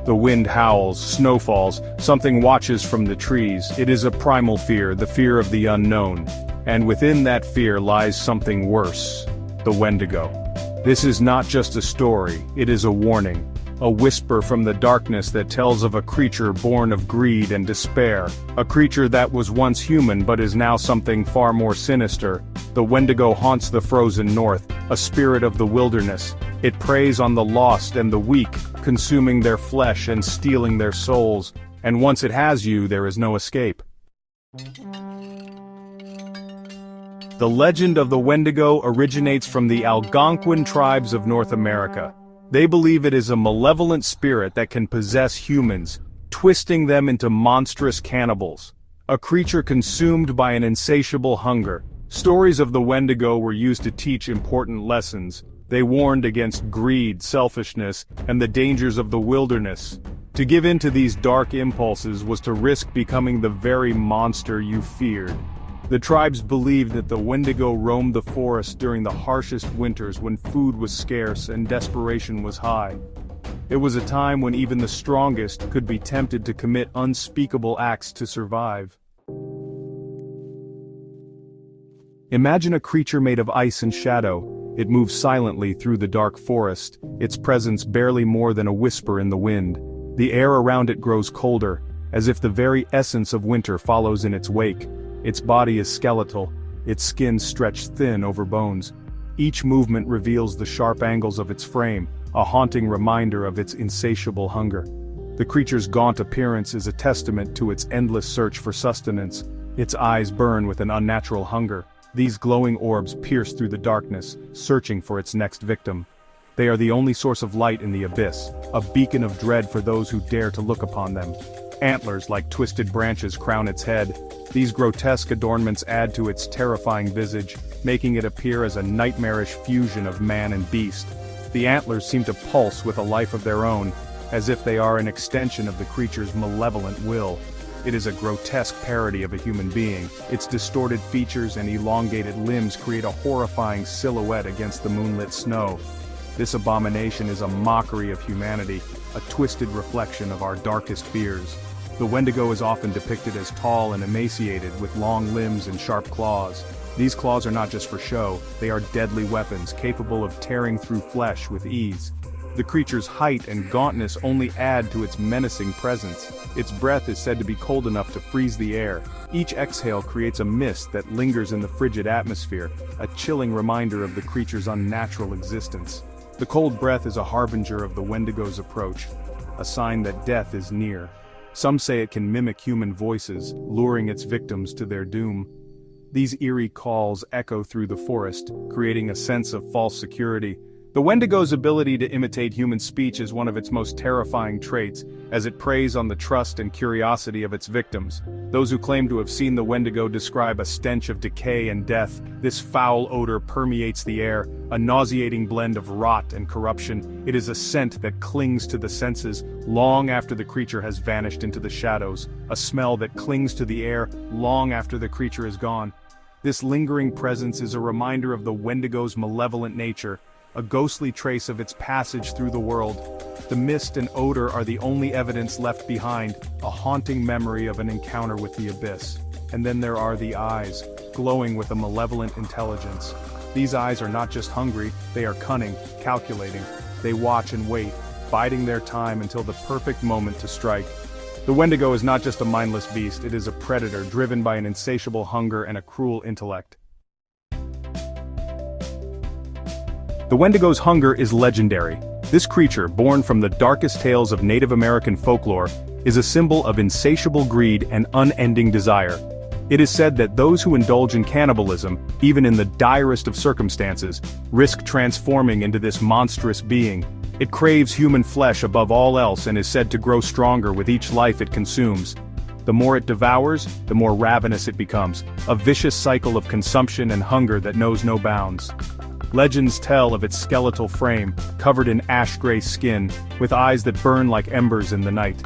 The wind howls, snow falls, something watches from the trees. It is a primal fear, the fear of the unknown. And within that fear lies something worse. The Wendigo. This is not just a story, it is a warning. A whisper from the darkness that tells of a creature born of greed and despair. A creature that was once human but is now something far more sinister. The Wendigo haunts the frozen north, a spirit of the wilderness. It preys on the lost and the weak, consuming their flesh and stealing their souls. And once it has you, there is no escape. The legend of the Wendigo originates from the Algonquin tribes of North America. They believe it is a malevolent spirit that can possess humans, twisting them into monstrous cannibals. A creature consumed by an insatiable hunger. Stories of the Wendigo were used to teach important lessons. They warned against greed, selfishness, and the dangers of the wilderness. To give in to these dark impulses was to risk becoming the very monster you feared. The tribes believed that the Wendigo roamed the forest during the harshest winters when food was scarce and desperation was high. It was a time when even the strongest could be tempted to commit unspeakable acts to survive. Imagine a creature made of ice and shadow. It moves silently through the dark forest, its presence barely more than a whisper in the wind. The air around it grows colder, as if the very essence of winter follows in its wake. Its body is skeletal, its skin stretched thin over bones. Each movement reveals the sharp angles of its frame, a haunting reminder of its insatiable hunger. The creature's gaunt appearance is a testament to its endless search for sustenance. Its eyes burn with an unnatural hunger. These glowing orbs pierce through the darkness, searching for its next victim. They are the only source of light in the abyss, a beacon of dread for those who dare to look upon them. Antlers like twisted branches crown its head. These grotesque adornments add to its terrifying visage, making it appear as a nightmarish fusion of man and beast. The antlers seem to pulse with a life of their own, as if they are an extension of the creature's malevolent will. It is a grotesque parody of a human being. Its distorted features and elongated limbs create a horrifying silhouette against the moonlit snow. This abomination is a mockery of humanity, a twisted reflection of our darkest fears. The Wendigo is often depicted as tall and emaciated, with long limbs and sharp claws. These claws are not just for show, they are deadly weapons, capable of tearing through flesh with ease. The creature's height and gauntness only add to its menacing presence. Its breath is said to be cold enough to freeze the air. Each exhale creates a mist that lingers in the frigid atmosphere, a chilling reminder of the creature's unnatural existence. The cold breath is a harbinger of the Wendigo's approach, a sign that death is near. Some say it can mimic human voices, luring its victims to their doom. These eerie calls echo through the forest, creating a sense of false security. The Wendigo's ability to imitate human speech is one of its most terrifying traits, as it preys on the trust and curiosity of its victims. Those who claim to have seen the Wendigo describe a stench of decay and death. This foul odor permeates the air, a nauseating blend of rot and corruption. It is a scent that clings to the senses long after the creature has vanished into the shadows, a smell that clings to the air long after the creature is gone. This lingering presence is a reminder of the Wendigo's malevolent nature, a ghostly trace of its passage through the world. The mist and odor are the only evidence left behind, a haunting memory of an encounter with the abyss. And then there are the eyes, glowing with a malevolent intelligence. These eyes are not just hungry, they are cunning, calculating. They watch and wait, biding their time until the perfect moment to strike. The Wendigo is not just a mindless beast, it is a predator driven by an insatiable hunger and a cruel intellect. The Wendigo's hunger is legendary. This creature, born from the darkest tales of Native American folklore, is a symbol of insatiable greed and unending desire. It is said that those who indulge in cannibalism, even in the direst of circumstances, risk transforming into this monstrous being. It craves human flesh above all else and is said to grow stronger with each life it consumes. The more it devours, the more ravenous it becomes, a vicious cycle of consumption and hunger that knows no bounds. Legends tell of its skeletal frame, covered in ash-gray skin, with eyes that burn like embers in the night.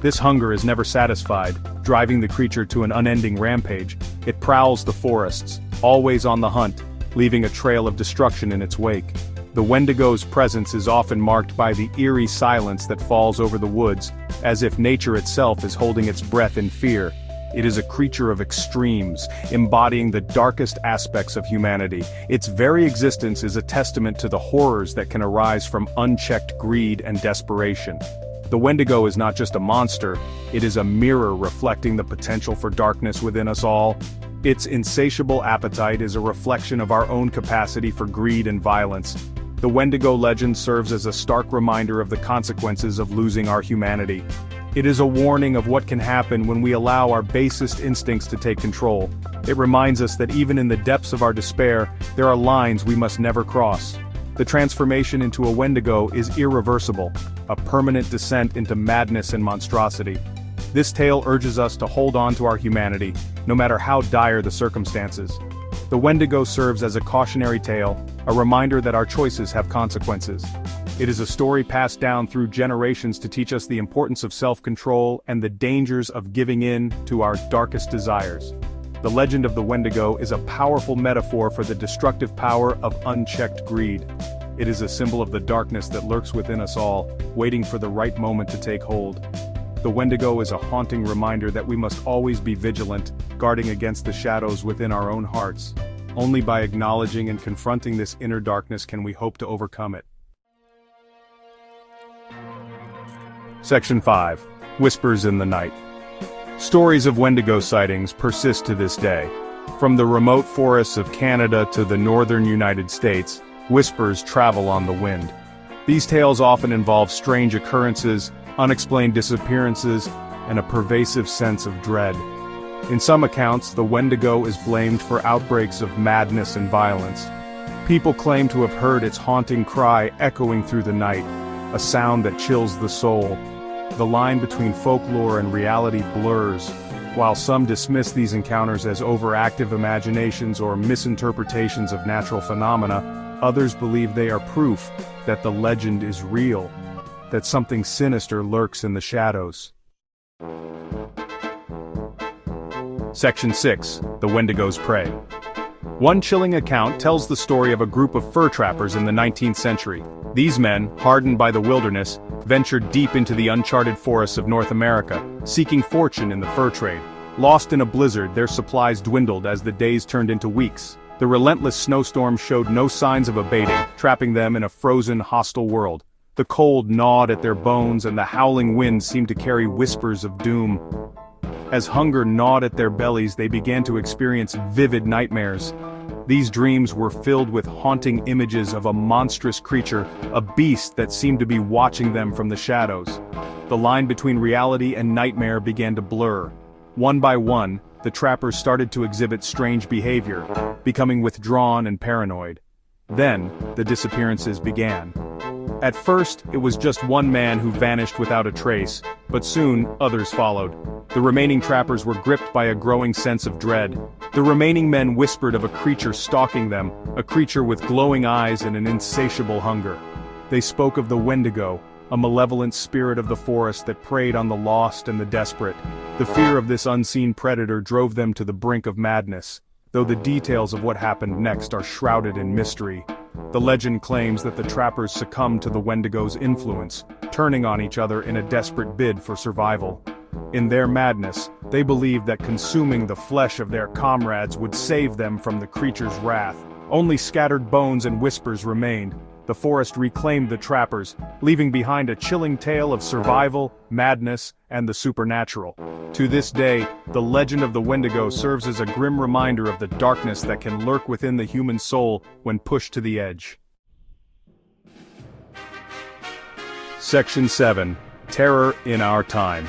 This hunger is never satisfied, driving the creature to an unending rampage. It prowls the forests, always on the hunt, leaving a trail of destruction in its wake. The The Wendigo's presence is often marked by the eerie silence that falls over the woods, as if nature itself is holding its breath in fear. It is a creature of extremes, embodying the darkest aspects of humanity. Its very existence is a testament to the horrors that can arise from unchecked greed and desperation. The Wendigo is not just a monster, it is a mirror reflecting the potential for darkness within us all. Its insatiable appetite is a reflection of our own capacity for greed and violence. The Wendigo legend serves as a stark reminder of the consequences of losing our humanity. It is a warning of what can happen when we allow our basest instincts to take control. It reminds us that even in the depths of our despair, there are lines we must never cross. The transformation into a Wendigo is irreversible, a permanent descent into madness and monstrosity. This tale urges us to hold on to our humanity, no matter how dire the circumstances. The Wendigo serves as a cautionary tale, a reminder that our choices have consequences. It is a story passed down through generations to teach us the importance of self-control and the dangers of giving in to our darkest desires. The legend of the Wendigo is a powerful metaphor for the destructive power of unchecked greed. It is a symbol of the darkness that lurks within us all, waiting for the right moment to take hold. The Wendigo is a haunting reminder that we must always be vigilant, guarding against the shadows within our own hearts. Only by acknowledging and confronting this inner darkness can we hope to overcome it. Section 5. Whispers in the Night. Stories of Wendigo sightings persist to this day. From the remote forests of Canada to the northern United States, whispers travel on the wind. These tales often involve strange occurrences, unexplained disappearances, and a pervasive sense of dread. In some accounts, the Wendigo is blamed for outbreaks of madness and violence. People claim to have heard its haunting cry echoing through the night, a sound that chills the soul. The line between folklore and reality blurs. While some dismiss these encounters as overactive imaginations or misinterpretations of natural phenomena, others believe they are proof that the legend is real, that something sinister lurks in the shadows. Section 6. The Wendigo's Prey. One chilling account tells the story of a group of fur trappers in the 19th century. These men, hardened by the wilderness, ventured deep into the uncharted forests of North America, seeking fortune in the fur trade. Lost in a blizzard, their supplies dwindled as the days turned into weeks. The relentless snowstorm showed no signs of abating, trapping them in a frozen, hostile world. The cold gnawed at their bones and the howling wind seemed to carry whispers of doom. As hunger gnawed at their bellies, they began to experience vivid nightmares. These dreams were filled with haunting images of a monstrous creature, a beast that seemed to be watching them from the shadows. The line between reality and nightmare began to blur. One by one, the trappers started to exhibit strange behavior, becoming withdrawn and paranoid. Then, the disappearances began. At first, it was just one man who vanished without a trace, but soon, others followed. The remaining trappers were gripped by a growing sense of dread. The remaining men whispered of a creature stalking them, a creature with glowing eyes and an insatiable hunger. They spoke of the Wendigo, a malevolent spirit of the forest that preyed on the lost and the desperate. The fear of this unseen predator drove them to the brink of madness, though the details of what happened next are shrouded in mystery. The legend claims that the trappers succumbed to the Wendigo's influence, turning on each other in a desperate bid for survival. In their madness, they believed that consuming the flesh of their comrades would save them from the creature's wrath. Only scattered bones and whispers remained. The forest reclaimed the trappers, leaving behind a chilling tale of survival, madness, and the supernatural. To this day, the legend of the Wendigo serves as a grim reminder of the darkness that can lurk within the human soul when pushed to the edge. Section 7. Terror in Our Time.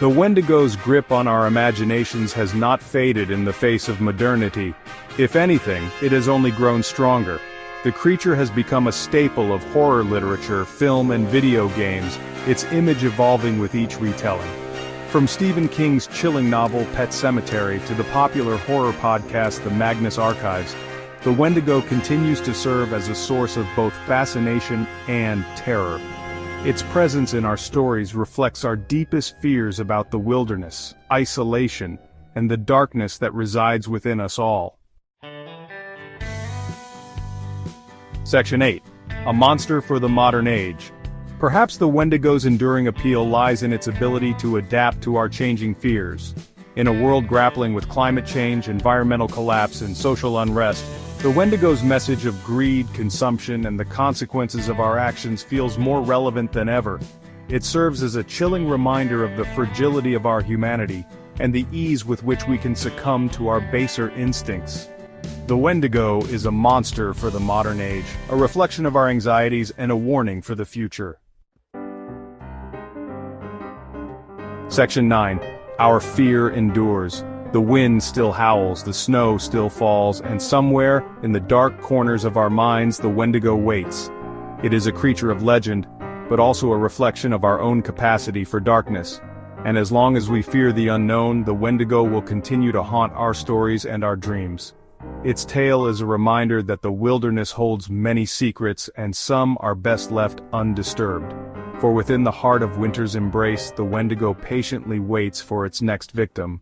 The Wendigo's grip on our imaginations has not faded in the face of modernity. If anything, it has only grown stronger. The creature has become a staple of horror literature, film, and video games, its image evolving with each retelling. From Stephen King's chilling novel Pet Sematary to the popular horror podcast The Magnus Archives, the Wendigo continues to serve as a source of both fascination and terror. Its presence in our stories reflects our deepest fears about the wilderness, isolation, and the darkness that resides within us all. Section 8. a monster for the modern age. Perhaps the Wendigo's enduring appeal lies in its ability to adapt to our changing fears. In a world grappling with climate change, environmental collapse, and social unrest, the Wendigo's message of greed, consumption, and the consequences of our actions feels more relevant than ever. It serves as a chilling reminder of the fragility of our humanity, and the ease with which we can succumb to our baser instincts. The Wendigo is a monster for the modern age, a reflection of our anxieties and a warning for the future. Section 9. Our fear endures. The wind still howls, the snow still falls, and somewhere, in the dark corners of our minds, the Wendigo waits. It is a creature of legend, but also a reflection of our own capacity for darkness. And as long as we fear the unknown, the Wendigo will continue to haunt our stories and our dreams. Its tale is a reminder that the wilderness holds many secrets, and some are best left undisturbed. For within the heart of winter's embrace, the Wendigo patiently waits for its next victim.